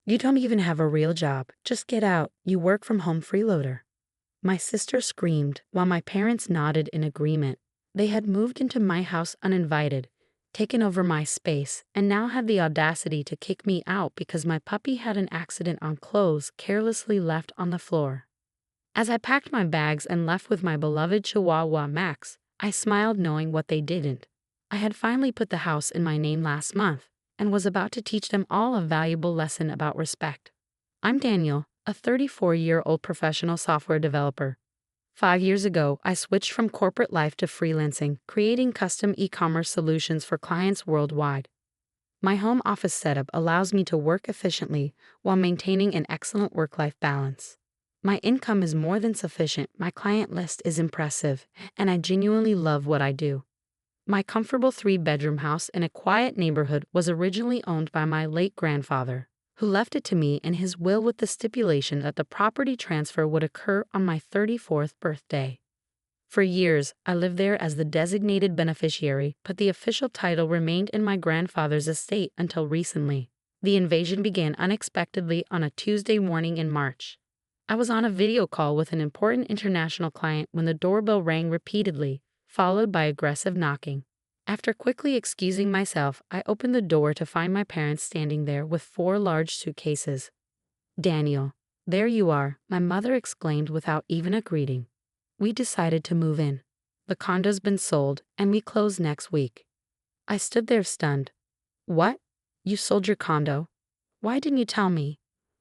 You don't even have a real job. Just get out. You work from home freeloader. My sister screamed while my parents nodded in agreement. They had moved into my house uninvited, taken over my space, and now had the audacity to kick me out because my puppy had an accident on clothes carelessly left on the floor. As I packed my bags and left with my beloved Chihuahua Max, I smiled knowing what they didn't. I had finally put the house in my name last month and was about to teach them all a valuable lesson about respect. I'm Daniel, a 34-year-old professional software developer. 5 years ago, I switched from corporate life to freelancing, creating custom e-commerce solutions for clients worldwide. My home office setup allows me to work efficiently while maintaining an excellent work-life balance. My income is more than sufficient, my client list is impressive, and I genuinely love what I do. My comfortable 3-bedroom house in a quiet neighborhood was originally owned by my late grandfather, who left it to me in his will with the stipulation that the property transfer would occur on my 34th birthday. For years, I lived there as the designated beneficiary, but the official title remained in my grandfather's estate until recently. The invasion began unexpectedly on a Tuesday morning in March. I was on a video call with an important international client when the doorbell rang repeatedly, followed by aggressive knocking. After quickly excusing myself, I opened the door to find my parents standing there with 4 large suitcases. "Daniel, there you are," my mother exclaimed without even a greeting. "We decided to move in. The condo's been sold, and we close next week." I stood there stunned. "What? You sold your condo? Why didn't you tell me?"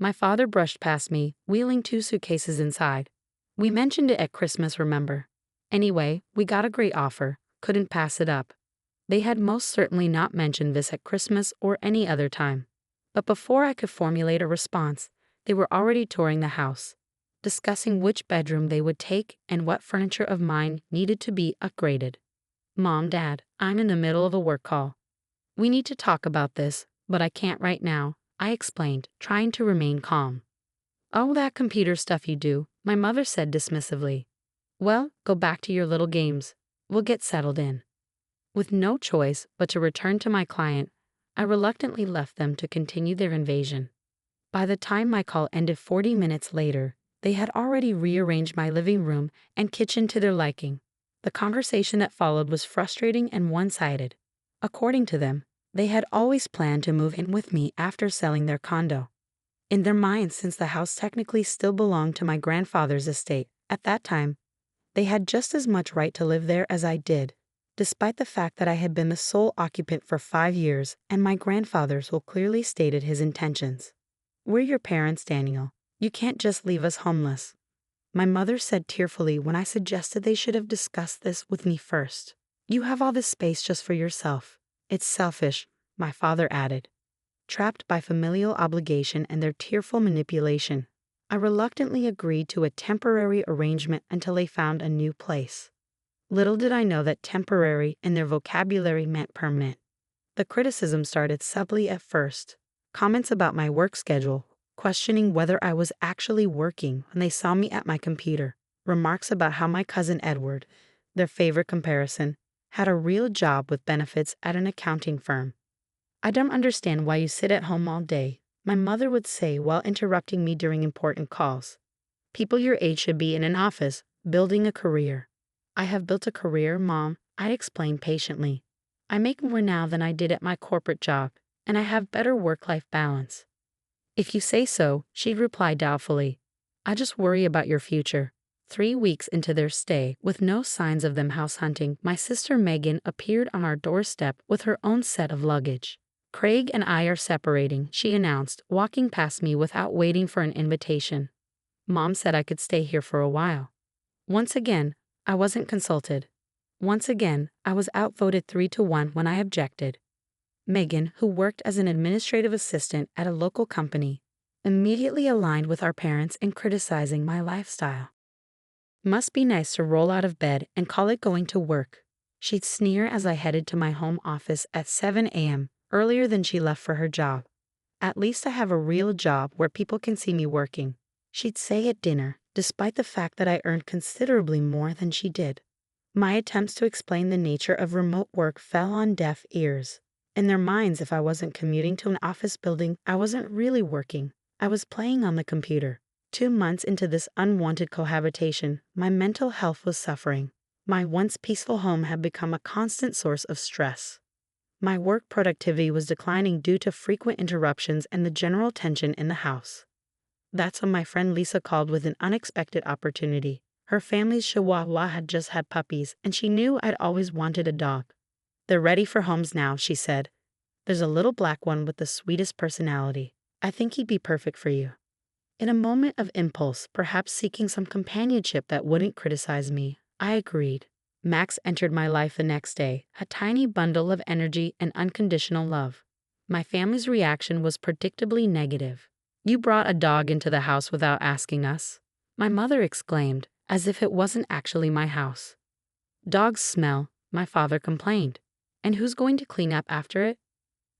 My father brushed past me, wheeling 2 suitcases inside. "We mentioned it at Christmas, remember? Anyway, we got a great offer. Couldn't pass it up." They had most certainly not mentioned this at Christmas or any other time. But before I could formulate a response, they were already touring the house, discussing which bedroom they would take and what furniture of mine needed to be upgraded. "Mom, Dad, I'm in the middle of a work call. We need to talk about this, but I can't right now," I explained, trying to remain calm. "Oh, that computer stuff you do," my mother said dismissively. "Well, go back to your little games. We'll get settled in." With no choice but to return to my client, I reluctantly left them to continue their invasion. By the time my call ended 40 minutes later, they had already rearranged my living room and kitchen to their liking. The conversation that followed was frustrating and one-sided. According to them, they had always planned to move in with me after selling their condo. In their minds, since the house technically still belonged to my grandfather's estate at that time, they had just as much right to live there as I did, despite the fact that I had been the sole occupant for 5 years and my grandfather so clearly stated his intentions. "We're your parents, Daniel. You can't just leave us homeless," my mother said tearfully when I suggested they should have discussed this with me first. "You have all this space just for yourself. It's selfish," my father added. Trapped by familial obligation and their tearful manipulation, I reluctantly agreed to a temporary arrangement until they found a new place. Little did I know that temporary in their vocabulary meant permanent. The criticism started subtly at first. Comments about my work schedule, questioning whether I was actually working when they saw me at my computer. Remarks about how my cousin Edward, their favorite comparison, had a real job with benefits at an accounting firm. "I don't understand why you sit at home all day," my mother would say while interrupting me during important calls. "People your age should be in an office, building a career." "I have built a career, Mom," I explained patiently. "I make more now than I did at my corporate job, and I have better work-life balance." "If you say so," she'd reply doubtfully. "I just worry about your future." 3 weeks into their stay, with no signs of them house hunting, my sister Megan appeared on our doorstep with her own set of luggage. "Craig and I are separating," she announced, walking past me without waiting for an invitation. "Mom said I could stay here for a while." Once again, I wasn't consulted. Once again, I was outvoted 3-1 when I objected. Megan, who worked as an administrative assistant at a local company, immediately aligned with our parents in criticizing my lifestyle. "Must be nice to roll out of bed and call it going to work," she'd sneer as I headed to my home office at 7 a.m., earlier than she left for her job. "At least I have a real job where people can see me working," she'd say at dinner, despite the fact that I earned considerably more than she did. My attempts to explain the nature of remote work fell on deaf ears. In their minds, if I wasn't commuting to an office building, I wasn't really working. I was playing on the computer. 2 months into this unwanted cohabitation, my mental health was suffering. My once peaceful home had become a constant source of stress. My work productivity was declining due to frequent interruptions and the general tension in the house. That's when my friend Lisa called with an unexpected opportunity. Her family's Chihuahua had just had puppies, and she knew I'd always wanted a dog. "They're ready for homes now," she said. "There's a little black one with the sweetest personality. I think he'd be perfect for you." In a moment of impulse, perhaps seeking some companionship that wouldn't criticize me, I agreed. Max entered my life the next day, a tiny bundle of energy and unconditional love. My family's reaction was predictably negative. "You brought a dog into the house without asking us?" my mother exclaimed, as if it wasn't actually my house. "Dogs smell," my father complained. "And who's going to clean up after it?"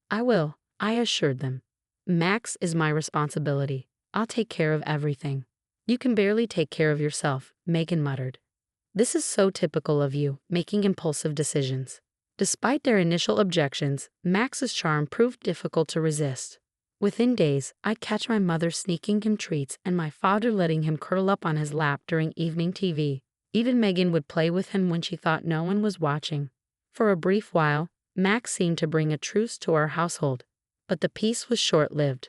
"I will," I assured them. "Max is my responsibility. I'll take care of everything." "You can barely take care of yourself," Megan muttered. "This is so typical of you, making impulsive decisions." Despite their initial objections, Max's charm proved difficult to resist. Within days, I'd catch my mother sneaking him treats and my father letting him curl up on his lap during evening TV. Even Megan would play with him when she thought no one was watching. For a brief while, Max seemed to bring a truce to our household, but the peace was short-lived.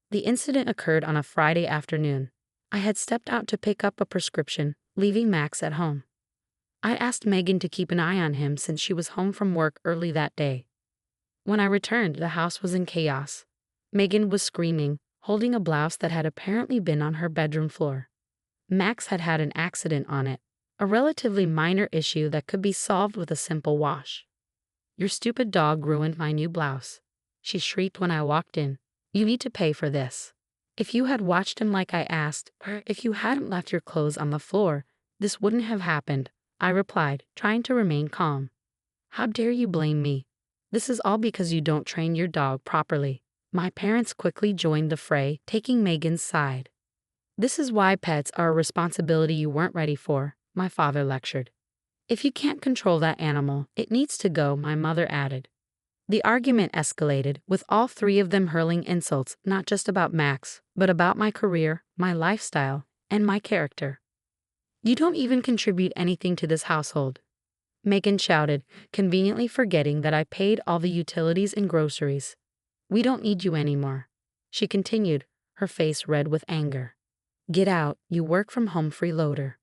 The incident occurred on a Friday afternoon. I had stepped out to pick up a prescription, leaving Max at home. I asked Megan to keep an eye on him since she was home from work early that day. When I returned, the house was in chaos. Megan was screaming, holding a blouse that had apparently been on her bedroom floor. Max had had an accident on it, a relatively minor issue that could be solved with a simple wash. "Your stupid dog ruined my new blouse," she shrieked when I walked in. "You need to pay for this." "If you had watched him like I asked, or if you hadn't left your clothes on the floor, this wouldn't have happened," I replied, trying to remain calm. "How dare you blame me? This is all because you don't train your dog properly." My parents quickly joined the fray, taking Megan's side. "This is why pets are a responsibility you weren't ready for," my father lectured. "If you can't control that animal, it needs to go," my mother added. The argument escalated, with all three of them hurling insults not just about Max, but about my career, my lifestyle, and my character. "You don't even contribute anything to this household," Megan shouted, conveniently forgetting that I paid all the utilities and groceries. "We don't need you anymore," she continued, her face red with anger. "Get out, you work from home freeloader."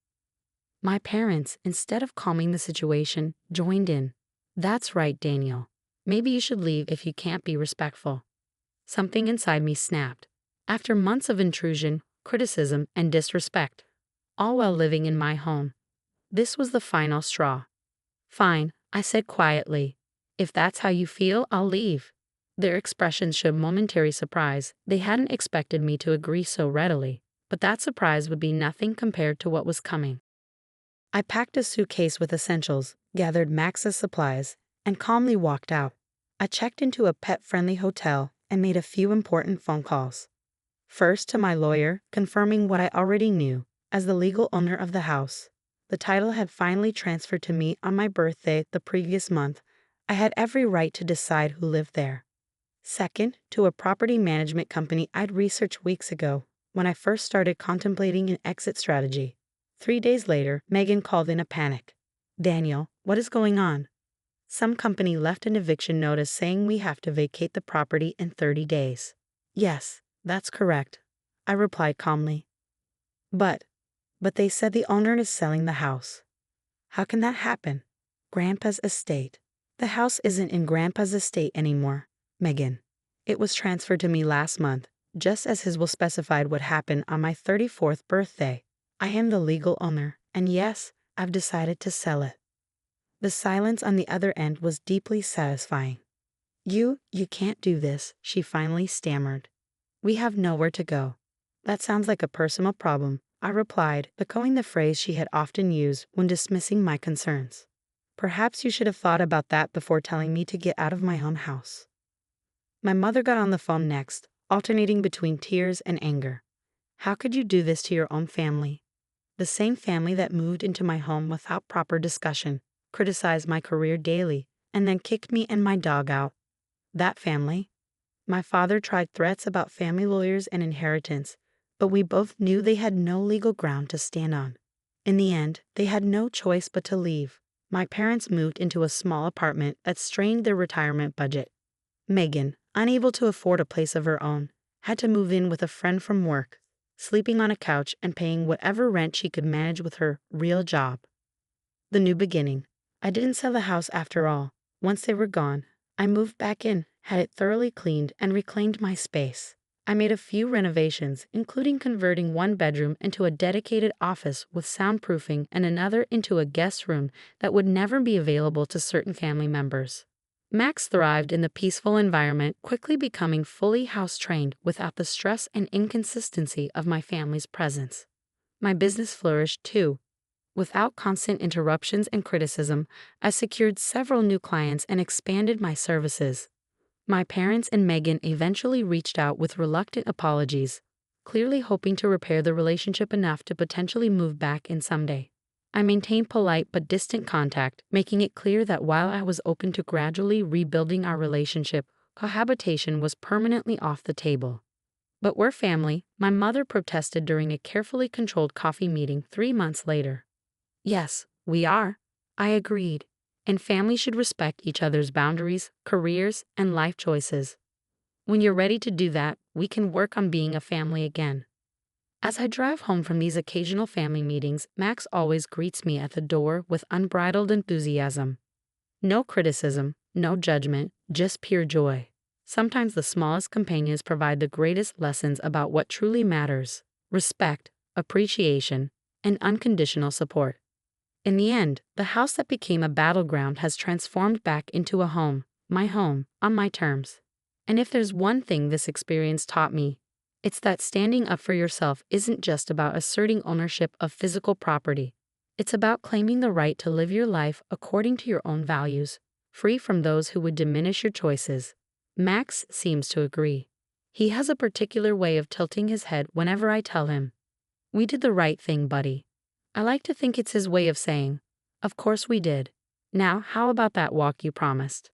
My parents, instead of calming the situation, joined in. "That's right, Daniel. Maybe you should leave if you can't be respectful." Something inside me snapped. After months of intrusion, criticism, and disrespect, all while living in my home, this was the final straw. "Fine," I said quietly. "If that's how you feel, I'll leave." Their expressions showed momentary surprise. They hadn't expected me to agree so readily, but that surprise would be nothing compared to what was coming. I packed a suitcase with essentials, gathered Max's supplies, and calmly walked out. I checked into a pet-friendly hotel and made a few important phone calls. First to my lawyer, confirming what I already knew. As the legal owner of the house, the title had finally transferred to me on my birthday the previous month. I had every right to decide who lived there. Second, to a property management company I'd researched weeks ago when I first started contemplating an exit strategy. 3 days later, Megan called in a panic. "Daniel, what is going on?" "Some company left an eviction notice saying we have to vacate the property in 30 days. "Yes, that's correct," I replied calmly. But they said the owner is selling the house." "How can that happen?" "Grandpa's estate." "The house isn't in Grandpa's estate anymore, Megan. It was transferred to me last month, just as his will specified would happen on my 34th birthday. I am the legal owner, and yes, I've decided to sell it." The silence on the other end was deeply satisfying. You can't do this," she finally stammered. "We have nowhere to go." "That sounds like a personal problem," I replied, echoing the phrase she had often used when dismissing my concerns. "Perhaps you should have thought about that before telling me to get out of my own house." My mother got on the phone next, alternating between tears and anger. "How could you do this to your own family? The same family that moved into my home without proper discussion, criticized my career daily, and then kicked me and my dog out. That family? My father tried threats about family lawyers and inheritance, but we both knew they had no legal ground to stand on. In the end, they had no choice but to leave. My parents moved into a small apartment that strained their retirement budget. Megan, unable to afford a place of her own, had to move in with a friend from work, sleeping on a couch and paying whatever rent she could manage with her real job. The new beginning. I didn't sell the house after all. Once they were gone, I moved back in, had it thoroughly cleaned, and reclaimed my space. I made a few renovations, including converting one bedroom into a dedicated office with soundproofing and another into a guest room that would never be available to certain family members. Max thrived in the peaceful environment, quickly becoming fully house-trained without the stress and inconsistency of my family's presence. My business flourished too. Without constant interruptions and criticism, I secured several new clients and expanded my services. My parents and Megan eventually reached out with reluctant apologies, clearly hoping to repair the relationship enough to potentially move back in someday. I maintained polite but distant contact, making it clear that while I was open to gradually rebuilding our relationship, cohabitation was permanently off the table. But we're family, my mother protested during a carefully controlled coffee meeting 3 months later. Yes, we are, I agreed, and families should respect each other's boundaries, careers, and life choices. When you're ready to do that, we can work on being a family again. As I drive home from these occasional family meetings, Max always greets me at the door with unbridled enthusiasm. No criticism, no judgment, just pure joy. Sometimes the smallest companions provide the greatest lessons about what truly matters: respect, appreciation, and unconditional support. In the end, the house that became a battleground has transformed back into a home, on my terms. And if there's one thing this experience taught me, it's that standing up for yourself isn't just about asserting ownership of physical property. It's about claiming the right to live your life according to your own values, free from those who would diminish your choices. Max seems to agree. He has a particular way of tilting his head whenever I tell him, "We did the right thing, buddy." I like to think it's his way of saying, "Of course we did. Now, how about that walk you promised?"